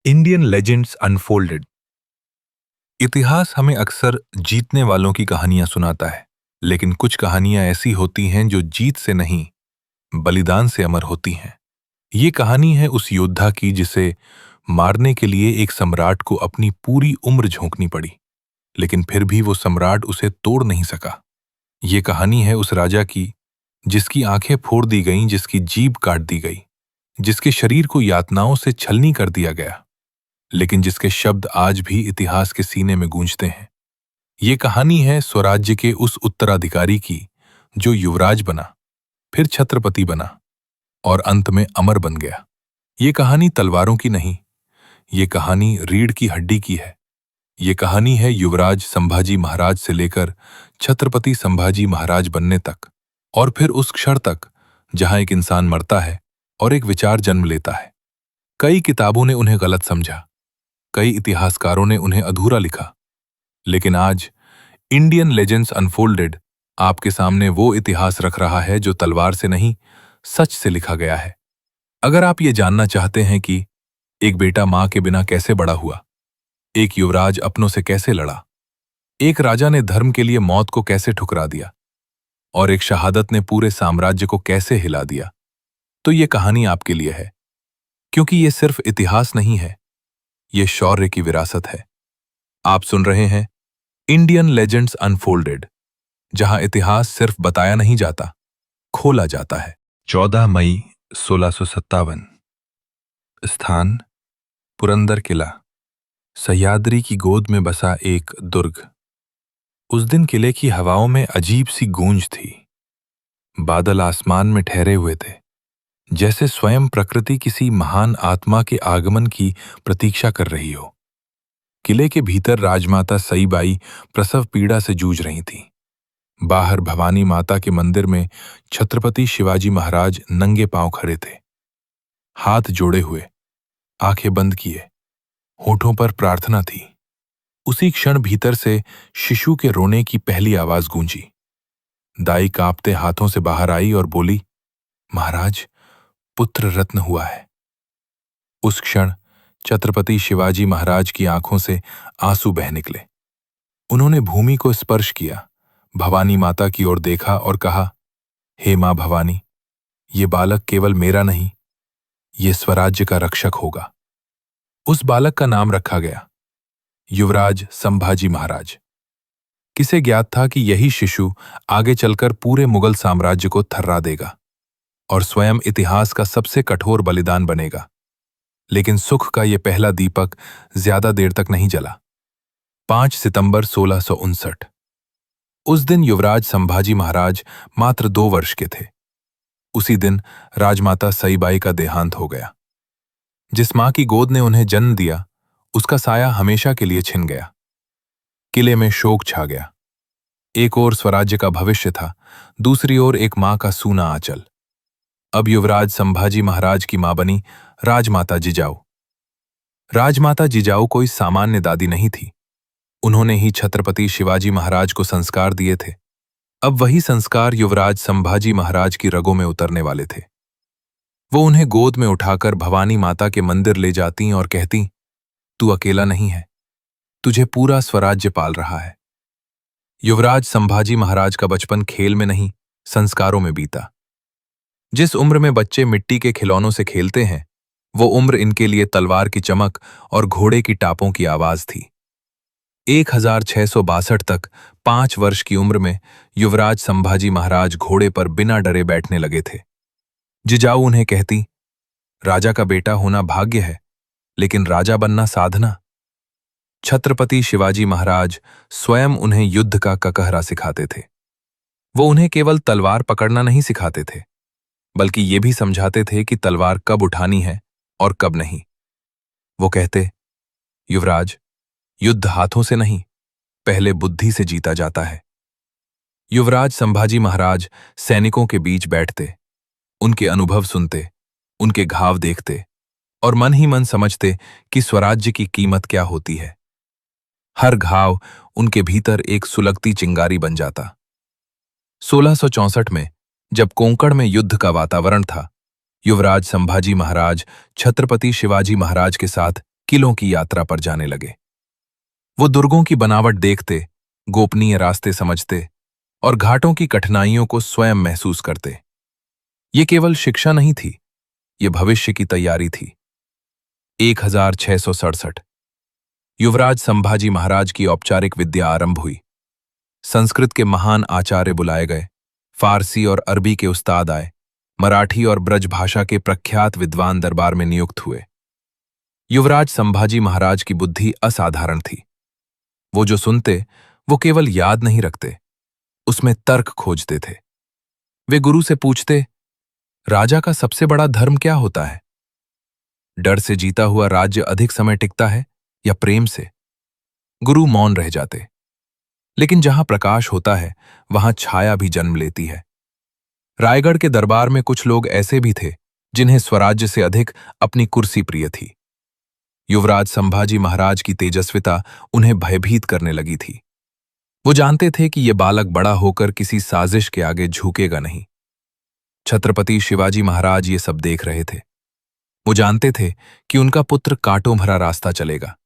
Indian legends unfolded. इतिहास हमें अक्सर जीतने वालों की कहानियां सुनाता है, लेकिन कुछ कहानियां ऐसी होती हैं जो जीत से नहीं, बलिदान से अमर होती हैं। ये कहानी है उस योद्धा की जिसे मारने के लिए एक सम्राट को अपनी पूरी उम्र झोंकनी पड़ी, लेकिन फिर भी वो सम्राट उसे तोड़ नहीं सका। ये कहानी है उस राजा की जिसकी आंखें फोड़ दी गईं, जिसकी जीभ काट दी गई, जिसके शरीर को यातनाओं से छलनी कर दिया गया, लेकिन जिसके शब्द आज भी इतिहास के सीने में गूंजते हैं। ये कहानी है स्वराज्य के उस उत्तराधिकारी की जो युवराज बना, फिर छत्रपति बना और अंत में अमर बन गया। ये कहानी तलवारों की नहीं, ये कहानी रीढ़ की हड्डी की है। ये कहानी है युवराज संभाजी महाराज से लेकर छत्रपति संभाजी महाराज बनने तक, और फिर उस क्षण तक जहां एक इंसान मरता है और एक विचार जन्म लेता है। कई किताबों ने उन्हें गलत समझा, कई इतिहासकारों ने उन्हें अधूरा लिखा, लेकिन आज इंडियन लेजेंड्स अनफोल्डेड आपके सामने वो इतिहास रख रहा है जो तलवार से नहीं, सच से लिखा गया है। अगर आप ये जानना चाहते हैं कि एक बेटा मां के बिना कैसे बड़ा हुआ, एक युवराज अपनों से कैसे लड़ा, एक राजा ने धर्म के लिए मौत को कैसे ठुकरा दिया, और एक शहादत ने पूरे साम्राज्य को कैसे हिला दिया, तो ये कहानी आपके लिए है। क्योंकि ये सिर्फ इतिहास नहीं है, ये शौर्य की विरासत है। आप सुन रहे हैं इंडियन लेजेंड्स अनफोल्डेड, जहां इतिहास सिर्फ बताया नहीं जाता, खोला जाता है। 14 मई 1657। स्थान पुरंदर किला, सह्याद्री की गोद में बसा एक दुर्ग। उस दिन किले की हवाओं में अजीब सी गूंज थी। बादल आसमान में ठहरे हुए थे, जैसे स्वयं प्रकृति किसी महान आत्मा के आगमन की प्रतीक्षा कर रही हो। किले के भीतर राजमाता सईबाई प्रसव पीड़ा से जूझ रही थीं। बाहर भवानी माता के मंदिर में छत्रपति शिवाजी महाराज नंगे पांव खड़े थे, हाथ जोड़े हुए, आंखें बंद किए, होठों पर प्रार्थना थी। उसी क्षण भीतर से शिशु के रोने की पहली आवाज गूंजी। दाई कांपते हाथों से बाहर आई और बोली, महाराज, पुत्र रत्न हुआ है। उस क्षण छत्रपति शिवाजी महाराज की आंखों से आंसू बह निकले। उन्होंने भूमि को स्पर्श किया, भवानी माता की ओर देखा और कहा, हे मां भवानी, ये बालक केवल मेरा नहीं, ये स्वराज्य का रक्षक होगा। उस बालक का नाम रखा गया युवराज संभाजी महाराज। किसे ज्ञात था कि यही शिशु आगे चलकर पूरे मुगल साम्राज्य को थर्रा देगा और स्वयं इतिहास का सबसे कठोर बलिदान बनेगा। लेकिन सुख का यह पहला दीपक ज्यादा देर तक नहीं जला। 5 सितंबर 1659। उस दिन युवराज संभाजी महाराज मात्र 2 वर्ष के थे। उसी दिन राजमाता सईबाई का देहांत हो गया। जिस मां की गोद ने उन्हें जन्म दिया, उसका साया हमेशा के लिए छिन गया। किले में शोक छा गया। एक ओर स्वराज्य का भविष्य था, दूसरी ओर एक मां का सूना आंचल। अब युवराज संभाजी महाराज की मां बनी राजमाता जिजाऊ। राजमाता जिजाऊ कोई सामान्य दादी नहीं थी। उन्होंने ही छत्रपति शिवाजी महाराज को संस्कार दिए थे। अब वही संस्कार युवराज संभाजी महाराज की रगों में उतरने वाले थे। वो उन्हें गोद में उठाकर भवानी माता के मंदिर ले जाती और कहती, तू अकेला नहीं है, तुझे पूरा स्वराज्य पाल रहा है। युवराज संभाजी महाराज का बचपन खेल में नहीं, संस्कारों में बीता। जिस उम्र में बच्चे मिट्टी के खिलौनों से खेलते हैं, वो उम्र इनके लिए तलवार की चमक और घोड़े की टापों की आवाज थी। 1662 तक 5 वर्ष की उम्र में युवराज संभाजी महाराज घोड़े पर बिना डरे बैठने लगे थे। जिजाऊ उन्हें कहती, राजा का बेटा होना भाग्य है, लेकिन राजा बनना साधना। छत्रपति शिवाजी महाराज स्वयं उन्हें युद्ध का ककहरा सिखाते थे। वो उन्हें केवल तलवार पकड़ना नहीं सिखाते थे, बल्कि ये भी समझाते थे कि तलवार कब उठानी है और कब नहीं। वो कहते, युवराज, युद्ध हाथों से नहीं, पहले बुद्धि से जीता जाता है। युवराज संभाजी महाराज सैनिकों के बीच बैठते, उनके अनुभव सुनते, उनके घाव देखते और मन ही मन समझते कि स्वराज्य की कीमत क्या होती है। हर घाव उनके भीतर एक सुलगती चिंगारी बन जाता। 1664 में जब कोंकण में युद्ध का वातावरण था, युवराज संभाजी महाराज छत्रपति शिवाजी महाराज के साथ किलों की यात्रा पर जाने लगे। वो दुर्गों की बनावट देखते, गोपनीय रास्ते समझते और घाटों की कठिनाइयों को स्वयं महसूस करते। ये केवल शिक्षा नहीं थी, ये भविष्य की तैयारी थी। 1667 युवराज संभाजी महाराज की औपचारिक विद्या आरंभ हुई। संस्कृत के महान आचार्य बुलाए गए, फारसी और अरबी के उस्ताद आए, मराठी और ब्रज भाषा के प्रख्यात विद्वान दरबार में नियुक्त हुए। युवराज संभाजी महाराज की बुद्धि असाधारण थी। वो जो सुनते, वो केवल याद नहीं रखते, उसमें तर्क खोजते थे। वे गुरु से पूछते, राजा का सबसे बड़ा धर्म क्या होता है? डर से जीता हुआ राज्य अधिक समय टिकता है या प्रेम से? गुरु मौन रह जाते। लेकिन जहां प्रकाश होता है, वहां छाया भी जन्म लेती है। रायगढ़ के दरबार में कुछ लोग ऐसे भी थे जिन्हें स्वराज्य से अधिक अपनी कुर्सी प्रिय थी। युवराज संभाजी महाराज की तेजस्विता उन्हें भयभीत करने लगी थी। वो जानते थे कि यह बालक बड़ा होकर किसी साजिश के आगे झुकेगा नहीं। छत्रपति शिवाजी महाराज ये सब देख रहे थे। वो जानते थे कि उनका पुत्र कांटों भरा रास्ता चलेगा,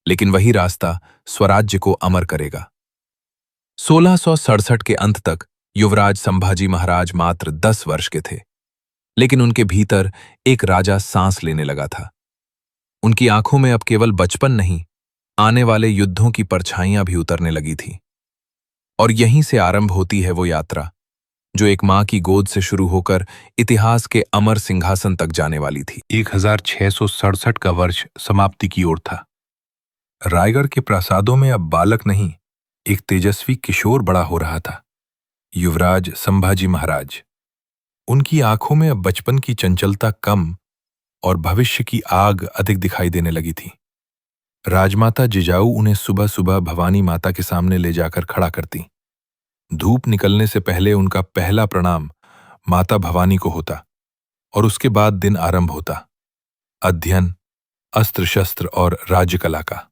लेकिन वही रास्ता स्वराज्य को अमर करेगा। 1667 के अंत तक युवराज संभाजी महाराज मात्र 10 वर्ष के थे, लेकिन उनके भीतर एक राजा सांस लेने लगा था। उनकी आंखों में अब केवल बचपन नहीं, आने वाले युद्धों की परछाइयां भी उतरने लगी थी। और यहीं से आरंभ होती है वो यात्रा जो एक मां की गोद से शुरू होकर इतिहास के अमर सिंहासन तक जाने वाली थी। 1667 का वर्ष समाप्ति की ओर था। रायगढ़ के प्रासादों में अब बालक नहीं, एक तेजस्वी किशोर बड़ा हो रहा था, युवराज संभाजी महाराज। उनकी आंखों में अब बचपन की चंचलता कम और भविष्य की आग अधिक दिखाई देने लगी थी। राजमाता जिजाऊ उन्हें सुबह सुबह भवानी माता के सामने ले जाकर खड़ा करती। धूप निकलने से पहले उनका पहला प्रणाम माता भवानी को होता और उसके बाद दिन आरंभ होता, अध्ययन, अस्त्र शस्त्र और राज्यकला का।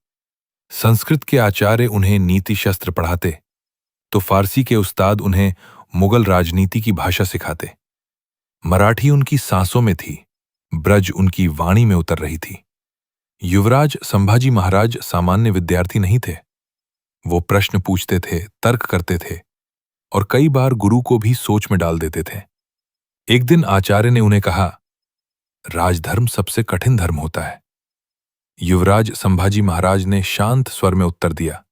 संस्कृत के आचार्य उन्हें नीति शस्त्र पढ़ाते तो फारसी के उस्ताद उन्हें मुगल राजनीति की भाषा सिखाते। मराठी उनकी सांसों में थी, ब्रज उनकी वाणी में उतर रही थी। युवराज संभाजी महाराज सामान्य विद्यार्थी नहीं थे। वो प्रश्न पूछते थे, तर्क करते थे और कई बार गुरु को भी सोच में डाल देते थे। एक दिन आचार्य ने उन्हें कहा, राजधर्म सबसे कठिन धर्म होता है। युवराज संभाजी महाराज ने शांत स्वर में उत्तर दिया,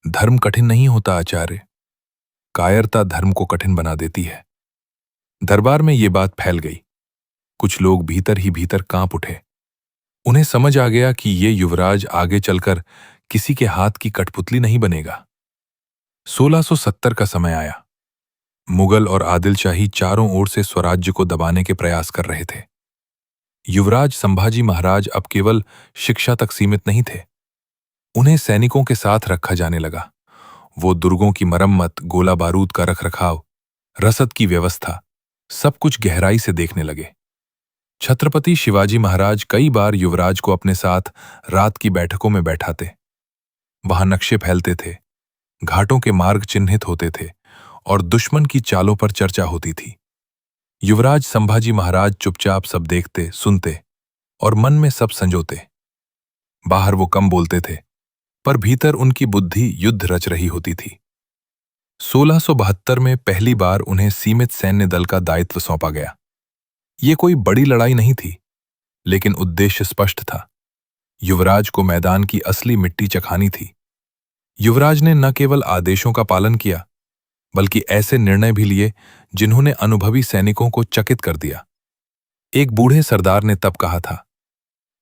धर्म कठिन नहीं होता आचार्य, कायरता धर्म को कठिन बना देती है। दरबार में ये बात फैल गई। कुछ लोग भीतर ही भीतर कांप उठे। उन्हें समझ आ गया कि ये युवराज आगे चलकर किसी के हाथ की कठपुतली नहीं बनेगा। 1670 का समय आया। मुगल और आदिलशाही चारों ओर से स्वराज्य को दबाने के प्रयास कर रहे थे। युवराज संभाजी महाराज अब केवल शिक्षा तक सीमित नहीं थे, उन्हें सैनिकों के साथ रखा जाने लगा। वो दुर्गों की मरम्मत, गोला बारूद का रखरखाव, रसद की व्यवस्था, सब कुछ गहराई से देखने लगे। छत्रपति शिवाजी महाराज कई बार युवराज को अपने साथ रात की बैठकों में बैठाते। वहां नक्शे फैलते थे, घाटों के मार्ग चिन्हित होते थे और दुश्मन की चालों पर चर्चा होती थी। युवराज संभाजी महाराज चुपचाप सब देखते, सुनते और मन में सब संजोते। बाहर वो कम बोलते थे, पर भीतर उनकी बुद्धि युद्ध रच रही होती थी। 1672 में पहली बार उन्हें सीमित सैन्य दल का दायित्व सौंपा गया। ये कोई बड़ी लड़ाई नहीं थी, लेकिन उद्देश्य स्पष्ट था। युवराज को मैदान की असली मिट्टी चखानी थी। युवराज ने न केवल आदेशों का पालन किया, बल्कि ऐसे निर्णय भी लिए जिन्होंने अनुभवी सैनिकों को चकित कर दिया। एक बूढ़े सरदार ने तब कहा था,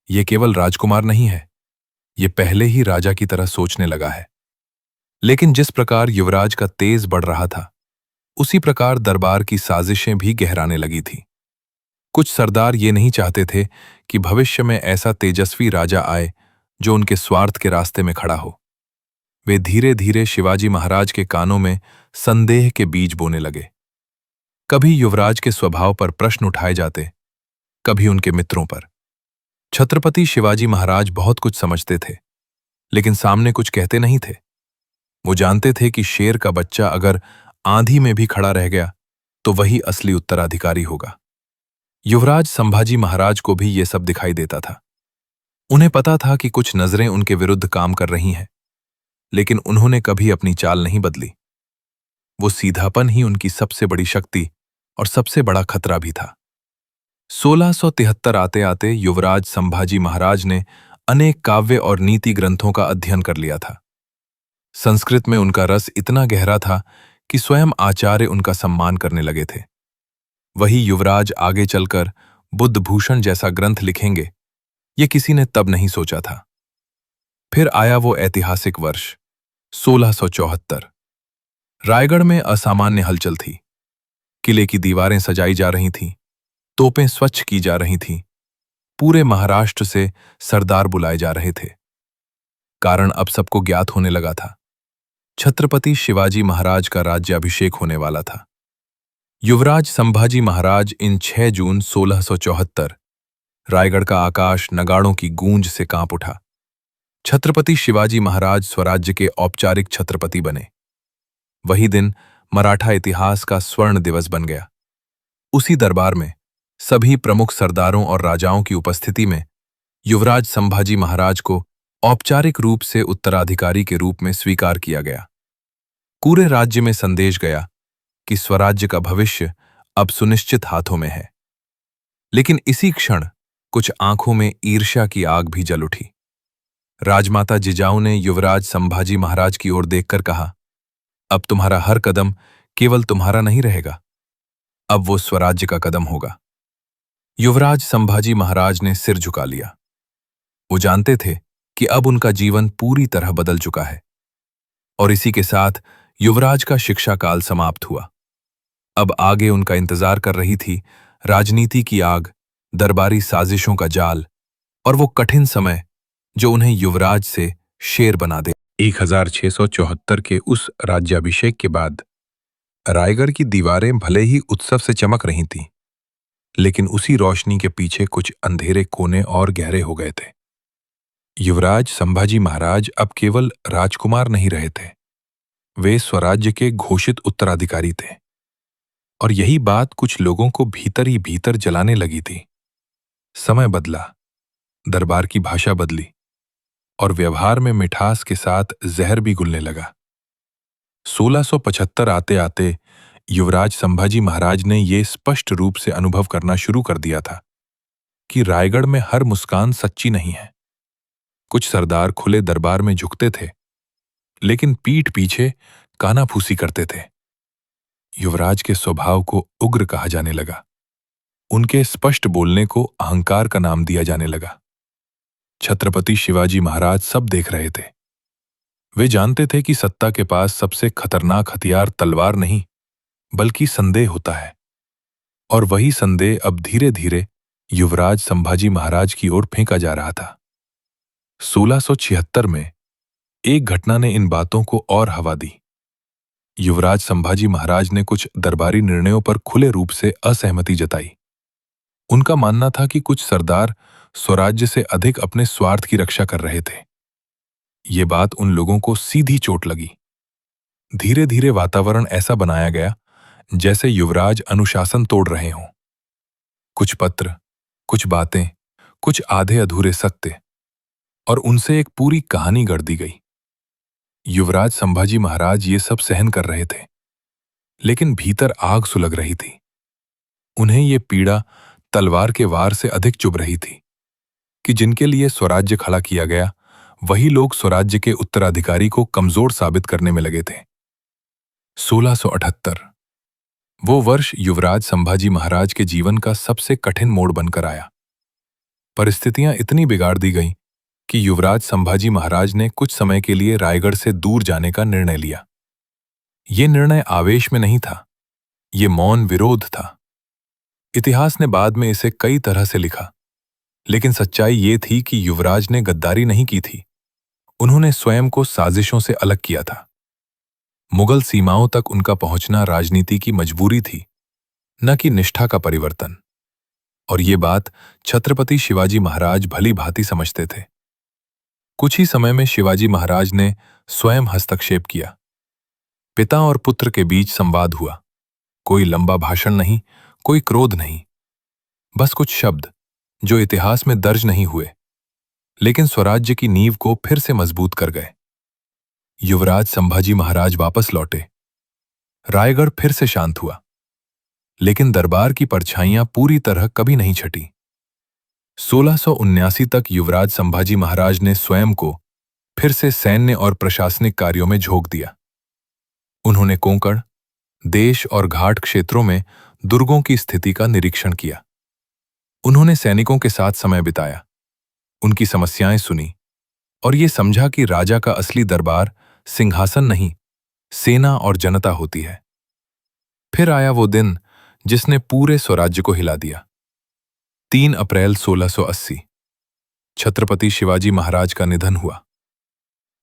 यह केवल राजकुमार नहीं है, ये पहले ही राजा की तरह सोचने लगा है। लेकिन जिस प्रकार युवराज का तेज बढ़ रहा था, उसी प्रकार दरबार की साजिशें भी गहराने लगी थी। कुछ सरदार ये नहीं चाहते थे कि भविष्य में ऐसा तेजस्वी राजा आए जो उनके स्वार्थ के रास्ते में खड़ा हो। वे धीरे धीरे शिवाजी महाराज के कानों में संदेह के बीज बोने लगे। कभी युवराज के स्वभाव पर प्रश्न उठाए जाते, कभी उनके मित्रों पर। छत्रपति शिवाजी महाराज बहुत कुछ समझते थे, लेकिन सामने कुछ कहते नहीं थे। वो जानते थे कि शेर का बच्चा अगर आंधी में भी खड़ा रह गया तो वही असली उत्तराधिकारी होगा। युवराज संभाजी महाराज को भी ये सब दिखाई देता था। उन्हें पता था कि कुछ नजरें उनके विरुद्ध काम कर रही हैं, लेकिन उन्होंने कभी अपनी चाल नहीं बदली। वो सीधापन ही उनकी सबसे बड़ी शक्ति और सबसे बड़ा खतरा भी था। 1673 आते आते युवराज संभाजी महाराज ने अनेक काव्य और नीति ग्रंथों का अध्ययन कर लिया था। संस्कृत में उनका रस इतना गहरा था कि स्वयं आचार्य उनका सम्मान करने लगे थे। वही युवराज आगे चलकर बुद्ध भूषण जैसा ग्रंथ लिखेंगे, ये किसी ने तब नहीं सोचा था। फिर आया वो ऐतिहासिक वर्ष 1674। रायगढ़ में असामान्य हलचल थी। किले की दीवारें सजाई जा रही थीं, तोपें स्वच्छ की जा रही थीं, पूरे महाराष्ट्र से सरदार बुलाए जा रहे थे। कारण अब सबको ज्ञात होने लगा था। छत्रपति शिवाजी महाराज का राज्याभिषेक होने वाला था। युवराज संभाजी महाराज इन 6 जून 1674 रायगढ़ का आकाश नगाड़ों की गूंज से कांप उठा। छत्रपति शिवाजी महाराज स्वराज्य के औपचारिक छत्रपति बने। वही दिन मराठा इतिहास का स्वर्ण दिवस बन गया। उसी दरबार में सभी प्रमुख सरदारों और राजाओं की उपस्थिति में युवराज संभाजी महाराज को औपचारिक रूप से उत्तराधिकारी के रूप में स्वीकार किया गया। पूरे राज्य में संदेश गया कि स्वराज्य का भविष्य अब सुनिश्चित हाथों में है। लेकिन इसी क्षण कुछ आंखों में ईर्ष्या की आग भी जल उठी। राजमाता जिजाऊ ने युवराज संभाजी महाराज की ओर देखकर कहा, अब तुम्हारा हर कदम केवल तुम्हारा नहीं रहेगा, अब वो स्वराज्य का कदम होगा। युवराज संभाजी महाराज ने सिर झुका लिया। वो जानते थे कि अब उनका जीवन पूरी तरह बदल चुका है। और इसी के साथ युवराज का शिक्षा काल समाप्त हुआ। अब आगे उनका इंतजार कर रही थी राजनीति की आग, दरबारी साजिशों का जाल और वो कठिन समय जो उन्हें युवराज से शेर बना दे। 1674 के उस राज्याभिषेक के बाद रायगढ़ की दीवारें भले ही उत्सव से चमक रही थीं, लेकिन उसी रोशनी के पीछे कुछ अंधेरे कोने और गहरे हो गए थे। युवराज संभाजी महाराज अब केवल राजकुमार नहीं रहे थे, वे स्वराज्य के घोषित उत्तराधिकारी थे। और यही बात कुछ लोगों को भीतर ही भीतर जलाने लगी थी। समय बदला, दरबार की भाषा बदली और व्यवहार में मिठास के साथ जहर भी घुलने लगा। 1675 आते आते युवराज संभाजी महाराज ने यह स्पष्ट रूप से अनुभव करना शुरू कर दिया था कि रायगढ़ में हर मुस्कान सच्ची नहीं है। कुछ सरदार खुले दरबार में झुकते थे, लेकिन पीठ पीछे कानाफूसी करते थे। युवराज के स्वभाव को उग्र कहा जाने लगा। उनके स्पष्ट बोलने को अहंकार का नाम दिया जाने लगा। छत्रपति शिवाजी महाराज सब देख रहे थे। वे जानते थे कि सत्ता के पास सबसे खतरनाक हथियार तलवार नहीं, बल्कि संदेह होता है। और वही संदेह अब धीरे धीरे युवराज संभाजी महाराज की ओर फेंका जा रहा था। 1676 में एक घटना ने इन बातों को और हवा दी। युवराज संभाजी महाराज ने कुछ दरबारी निर्णयों पर खुले रूप से असहमति जताई। उनका मानना था कि कुछ सरदार स्वराज्य से अधिक अपने स्वार्थ की रक्षा कर रहे थे। ये बात उन लोगों को सीधी चोट लगी। धीरे धीरे वातावरण ऐसा बनाया गया जैसे युवराज अनुशासन तोड़ रहे हों। कुछ पत्र, कुछ बातें, कुछ आधे अधूरे सत्य, और उनसे एक पूरी कहानी गढ़ दी गई। युवराज संभाजी महाराज ये सब सहन कर रहे थे, लेकिन भीतर आग सुलग रही थी। उन्हें ये पीड़ा तलवार के वार से अधिक चुभ रही थी कि जिनके लिए स्वराज्य खड़ा किया गया, वही लोग स्वराज्य के उत्तराधिकारी को कमजोर साबित करने में लगे थे। 1678 वो वर्ष युवराज संभाजी महाराज के जीवन का सबसे कठिन मोड़ बनकर आया। परिस्थितियां इतनी बिगाड़ दी गईं कि युवराज संभाजी महाराज ने कुछ समय के लिए रायगढ़ से दूर जाने का निर्णय लिया। ये निर्णय आवेश में नहीं था, ये मौन विरोध था। इतिहास ने बाद में इसे कई तरह से लिखा, लेकिन सच्चाई ये थी कि युवराज ने गद्दारी नहीं की थी, उन्होंने स्वयं को साजिशों से अलग किया था। मुगल सीमाओं तक उनका पहुंचना राजनीति की मजबूरी थी, न कि निष्ठा का परिवर्तन। और ये बात छत्रपति शिवाजी महाराज भली भांति समझते थे। कुछ ही समय में शिवाजी महाराज ने स्वयं हस्तक्षेप किया। पिता और पुत्र के बीच संवाद हुआ। कोई लंबा भाषण नहीं, कोई क्रोध नहीं, बस कुछ शब्द जो इतिहास में दर्ज नहीं हुए, लेकिन स्वराज्य की नींव को फिर से मजबूत कर गए। युवराज संभाजी महाराज वापस लौटे। रायगढ़ फिर से शांत हुआ, लेकिन दरबार की परछाइयां पूरी तरह कभी नहीं छटी। 1679 तक युवराज संभाजी महाराज ने स्वयं को फिर से सैन्य और प्रशासनिक कार्यों में झोंक दिया। उन्होंने कोंकण, देश और घाट क्षेत्रों में दुर्गों की स्थिति का निरीक्षण किया। उन्होंने सैनिकों के साथ समय बिताया, उनकी समस्याएं सुनी और ये समझा कि राजा का असली दरबार सिंहासन नहीं, सेना और जनता होती है। फिर आया वो दिन जिसने पूरे स्वराज्य को हिला दिया। 3 अप्रैल 1680 छत्रपति शिवाजी महाराज का निधन हुआ।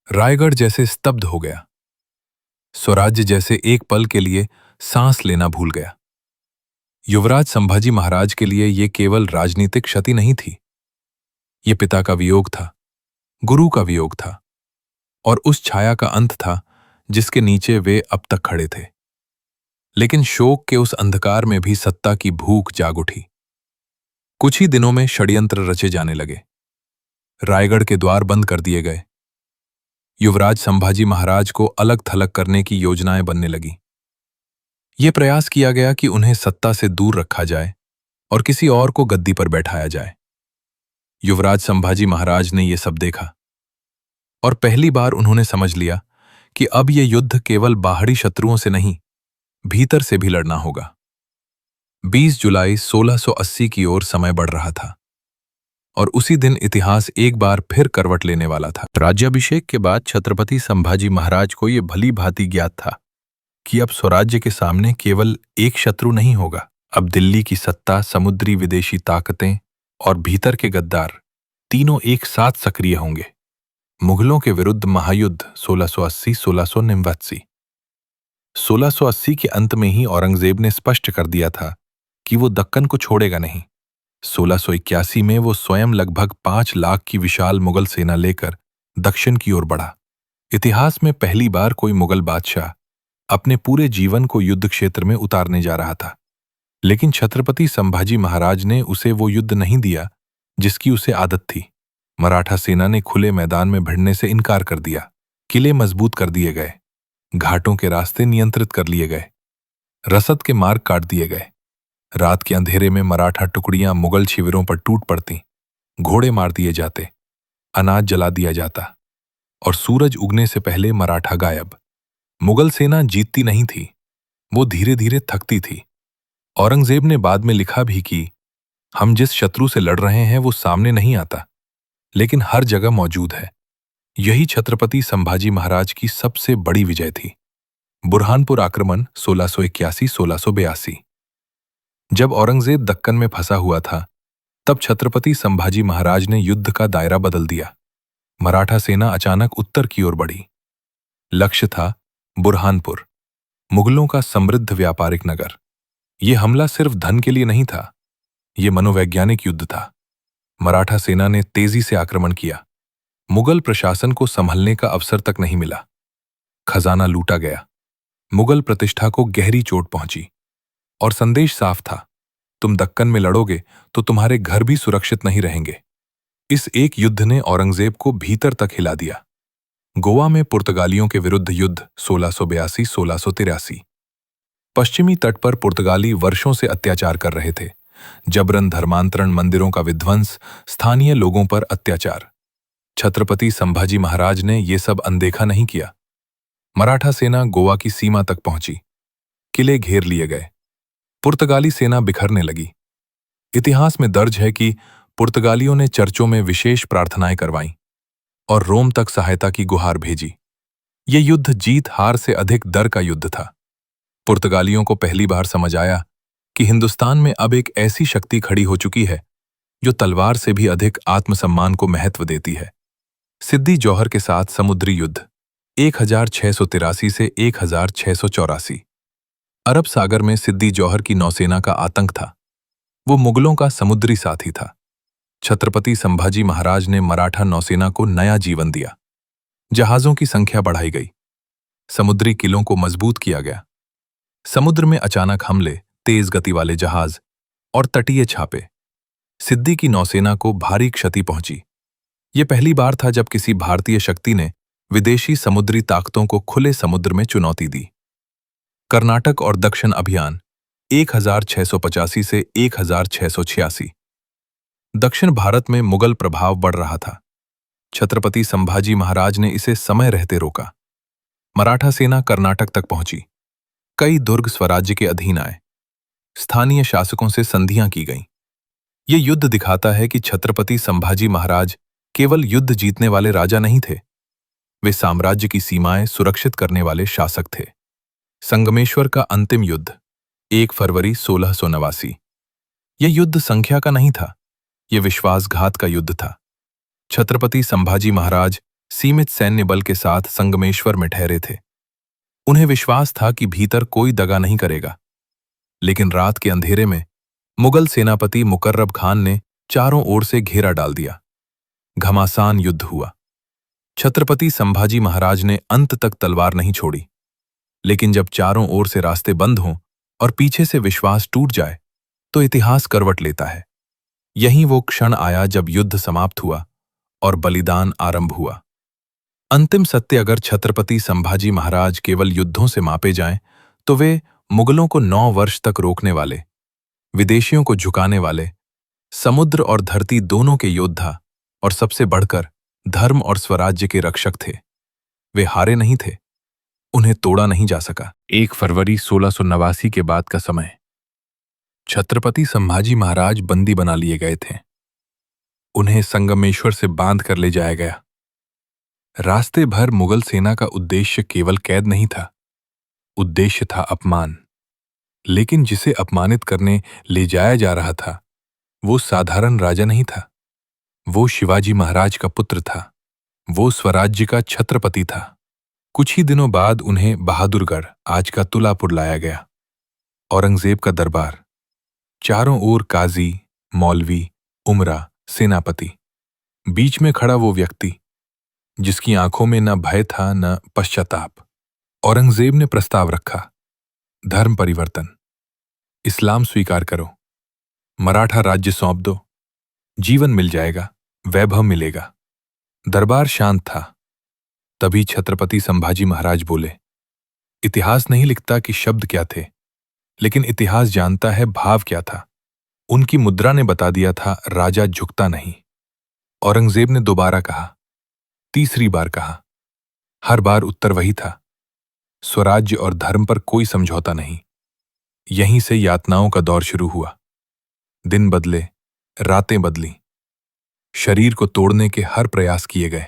रायगढ़ जैसे स्तब्ध हो गया। स्वराज्य जैसे एक पल के लिए सांस लेना भूल गया। युवराज संभाजी महाराज के लिए यह केवल राजनीतिक क्षति नहीं थी, ये पिता का वियोग था, गुरु का वियोग था और उस छाया का अंत था जिसके नीचे वे अब तक खड़े थे। लेकिन शोक के उस अंधकार में भी सत्ता की भूख जाग उठी। कुछ ही दिनों में षड्यंत्र रचे जाने लगे। रायगढ़ के द्वार बंद कर दिए गए। युवराज संभाजी महाराज को अलग थलग करने की योजनाएं बनने लगी। यह प्रयास किया गया कि उन्हें सत्ता से दूर रखा जाए और किसी और को गद्दी पर बैठाया जाए। युवराज संभाजी महाराज ने यह सब देखा और पहली बार उन्होंने समझ लिया कि अब यह युद्ध केवल बाहरी शत्रुओं से नहीं, भीतर से भी लड़ना होगा। 20 जुलाई 1680 की ओर समय बढ़ रहा था और उसी दिन इतिहास एक बार फिर करवट लेने वाला था। राज्याभिषेक के बाद छत्रपति संभाजी महाराज को यह भली भांति ज्ञात था कि अब स्वराज्य के सामने केवल एक शत्रु नहीं होगा। अब दिल्ली की सत्ता, समुद्री विदेशी ताकतें और भीतर के गद्दार तीनों एक साथ सक्रिय होंगे। मुगलों के विरुद्ध महायुद्ध 1680-1689। 1680 के अंत में ही औरंगजेब ने स्पष्ट कर दिया था कि वो दक्कन को छोड़ेगा नहीं। 1681 में वो स्वयं लगभग 5 लाख की विशाल मुगल सेना लेकर दक्षिण की ओर बढ़ा। इतिहास में पहली बार कोई मुगल बादशाह अपने पूरे जीवन को युद्ध क्षेत्र में उतारने जा रहा था। लेकिन छत्रपति संभाजी महाराज ने उसे वो युद्ध नहीं दिया जिसकी उसे आदत थी। मराठा सेना ने खुले मैदान में भिड़ने से इनकार कर दिया। किले मजबूत कर दिए गए, घाटों के रास्ते नियंत्रित कर लिए गए, रसद के मार्ग काट दिए गए। रात के अंधेरे में मराठा टुकड़ियां मुगल शिविरों पर टूट पड़ती, घोड़े मार दिए जाते, अनाज जला दिया जाता और सूरज उगने से पहले मराठा गायब। मुगल सेना जीतती नहीं थी, वो धीरे धीरे थकती थी। औरंगजेब ने बाद में लिखा भी कि हम जिस शत्रु से लड़ रहे हैं वो सामने नहीं आता, लेकिन हर जगह मौजूद है। यही छत्रपति संभाजी महाराज की सबसे बड़ी विजय थी। बुरहानपुर आक्रमण 1681-1682। जब औरंगजेब दक्कन में फंसा हुआ था, तब छत्रपति संभाजी महाराज ने युद्ध का दायरा बदल दिया। मराठा सेना अचानक उत्तर की ओर बढ़ी। लक्ष्य था बुरहानपुर, मुगलों का समृद्ध व्यापारिक नगर। यह हमला सिर्फ धन के लिए नहीं था, यह मनोवैज्ञानिक युद्ध था। मराठा सेना ने तेजी से आक्रमण किया। मुगल प्रशासन को संभलने का अवसर तक नहीं मिला। खजाना लूटा गया, मुगल प्रतिष्ठा को गहरी चोट पहुंची और संदेश साफ था, तुम दक्कन में लड़ोगे तो तुम्हारे घर भी सुरक्षित नहीं रहेंगे। इस एक युद्ध ने औरंगजेब को भीतर तक हिला दिया। गोवा में पुर्तगालियों के विरुद्ध युद्ध 1682-1683। पश्चिमी तट पर पुर्तगाली वर्षों से अत्याचार कर रहे थे। जबरन धर्मांतरण, मंदिरों का विध्वंस, स्थानीय लोगों पर अत्याचार। छत्रपति संभाजी महाराज ने ये सब अनदेखा नहीं किया। मराठा सेना गोवा की सीमा तक पहुंची, किले घेर लिए गए, पुर्तगाली सेना बिखरने लगी। इतिहास में दर्ज है कि पुर्तगालियों ने चर्चों में विशेष प्रार्थनाएं करवाईं और रोम तक सहायता की गुहार भेजी। ये युद्ध जीत हार से अधिक डर का युद्ध था। पुर्तगालियों को पहली बार समझ आया कि हिंदुस्तान में अब एक ऐसी शक्ति खड़ी हो चुकी है जो तलवार से भी अधिक आत्मसम्मान को महत्व देती है। सिद्दी जौहर के साथ समुद्री युद्ध 1683 से 1684। अरब सागर में सिद्दी जौहर की नौसेना का आतंक था। वो मुगलों का समुद्री साथी था। छत्रपति संभाजी महाराज ने मराठा नौसेना को नया जीवन दिया। जहाजों की संख्या बढ़ाई गई, समुद्री किलों को मजबूत किया गया। समुद्र में अचानक हमले, तेज गति वाले जहाज और तटीय छापे। सिद्दी की नौसेना को भारी क्षति पहुंची। ये पहली बार था जब किसी भारतीय शक्ति ने विदेशी समुद्री ताकतों को खुले समुद्र में चुनौती दी। कर्नाटक और दक्षिण अभियान 1685 से 1686। दक्षिण भारत में मुगल प्रभाव बढ़ रहा था। छत्रपति संभाजी महाराज ने इसे समय रहते रोका। मराठा सेना कर्नाटक तक पहुंची। कई दुर्ग स्वराज्य के अधीन आए। स्थानीय शासकों से संधियां की गईं। ये युद्ध दिखाता है कि छत्रपति संभाजी महाराज केवल युद्ध जीतने वाले राजा नहीं थे, वे साम्राज्य की सीमाएं सुरक्षित करने वाले शासक थे। संगमेश्वर का अंतिम युद्ध 1 फरवरी 1689। यह युद्ध संख्या का नहीं था, यह विश्वासघात का युद्ध था। छत्रपति संभाजी महाराज सीमित सैन्य बल के साथ संगमेश्वर में ठहरे थे। उन्हें विश्वास था कि भीतर कोई दगा नहीं करेगा। लेकिन रात के अंधेरे में मुगल सेनापति मुकर्रब खान ने चारों ओर से घेरा डाल दिया। घमासान युद्ध हुआ। छत्रपति संभाजी महाराज ने अंत तक तलवार नहीं छोड़ी। लेकिन जब चारों ओर से रास्ते बंद हों और पीछे से विश्वास टूट जाए तो इतिहास करवट लेता है। यही वो क्षण आया जब युद्ध समाप्त हुआ और बलिदान आरंभ हुआ। अंतिम सत्य अगर छत्रपति संभाजी महाराज केवल युद्धों से मापे जाएं तो वे मुगलों को 9 वर्ष तक रोकने वाले, विदेशियों को झुकाने वाले, समुद्र और धरती दोनों के योद्धा और सबसे बढ़कर धर्म और स्वराज्य के रक्षक थे। वे हारे नहीं थे, उन्हें तोड़ा नहीं जा सका। 1 फरवरी 1689 के बाद का समय। छत्रपति संभाजी महाराज बंदी बना लिए गए थे। उन्हें संगमेश्वर से बांध कर ले जाया गया। रास्ते भर मुगल सेना का उद्देश्य केवल कैद नहीं था, उद्देश्य था अपमान। लेकिन जिसे अपमानित करने ले जाया जा रहा था वो साधारण राजा नहीं था, वो शिवाजी महाराज का पुत्र था, वो स्वराज्य का छत्रपति था। कुछ ही दिनों बाद उन्हें बहादुरगढ़, आज का तुलापुर, लाया गया। औरंगजेब का दरबार, चारों ओर काजी, मौलवी, उमरा, सेनापति, बीच में खड़ा वो व्यक्ति जिसकी आंखों में न भय था न पश्चाताप। औरंगजेब ने प्रस्ताव रखा, धर्म परिवर्तन, इस्लाम स्वीकार करो, मराठा राज्य सौंप दो, जीवन मिल जाएगा, वैभव मिलेगा। दरबार शांत था। तभी छत्रपति संभाजी महाराज बोले, इतिहास नहीं लिखता कि शब्द क्या थे, लेकिन इतिहास जानता है भाव क्या था। उनकी मुद्रा ने बता दिया था, राजा झुकता नहीं। औरंगजेब ने दोबारा कहा, तीसरी बार कहा। हर बार उत्तर वही था, स्वराज्य और धर्म पर कोई समझौता नहीं। यहीं से यातनाओं का दौर शुरू हुआ। दिन बदले, रातें बदली, शरीर को तोड़ने के हर प्रयास किए गए।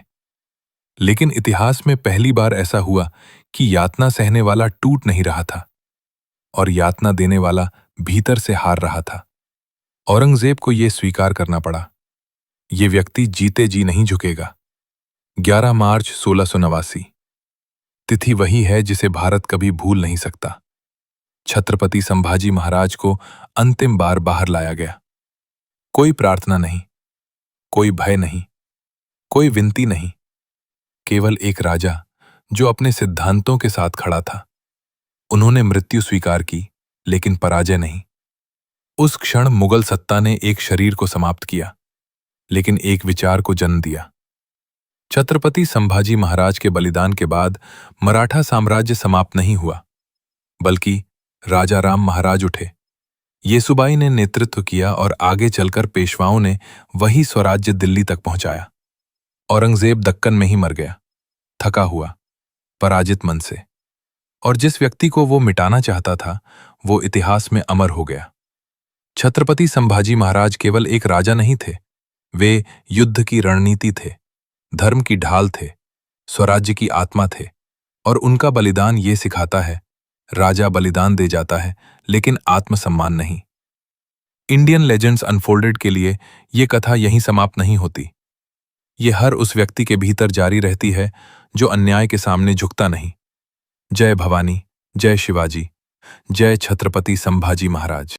लेकिन इतिहास में पहली बार ऐसा हुआ कि यातना सहने वाला टूट नहीं रहा था और यातना देने वाला भीतर से हार रहा था। औरंगजेब को यह स्वीकार करना पड़ा, ये व्यक्ति जीते जी नहीं झुकेगा। 11 मार्च 1689। तिथि वही है जिसे भारत कभी भूल नहीं सकता। छत्रपति संभाजी महाराज को अंतिम बार बाहर लाया गया। कोई प्रार्थना नहीं, कोई भय नहीं, कोई विनती नहीं, केवल एक राजा जो अपने सिद्धांतों के साथ खड़ा था। उन्होंने मृत्यु स्वीकार की, लेकिन पराजय नहीं। उस क्षण मुगल सत्ता ने एक शरीर को समाप्त किया, लेकिन एक विचार को जन्म दिया। छत्रपति संभाजी महाराज के बलिदान के बाद मराठा साम्राज्य समाप्त नहीं हुआ, बल्कि राजा राम महाराज उठे। येसुबाई ने नेतृत्व किया और आगे चलकर पेशवाओं ने वही स्वराज्य दिल्ली तक पहुंचाया। औरंगजेब दक्कन में ही मर गया, थका हुआ, पराजित मन से। और जिस व्यक्ति को वो मिटाना चाहता था वो इतिहास में अमर हो गया। छत्रपति संभाजी महाराज केवल एक राजा नहीं थे, वे युद्ध की रणनीति थे, धर्म की ढाल थे, स्वराज्य की आत्मा थे। और उनका बलिदान ये सिखाता है, राजा बलिदान दे जाता है लेकिन आत्मसम्मान नहीं। इंडियन लेजेंड्स अनफोल्डेड के लिए ये कथा यहीं समाप्त नहीं होती। ये हर उस व्यक्ति के भीतर जारी रहती है जो अन्याय के सामने झुकता नहीं। जय भवानी, जय शिवाजी, जय छत्रपति संभाजी महाराज।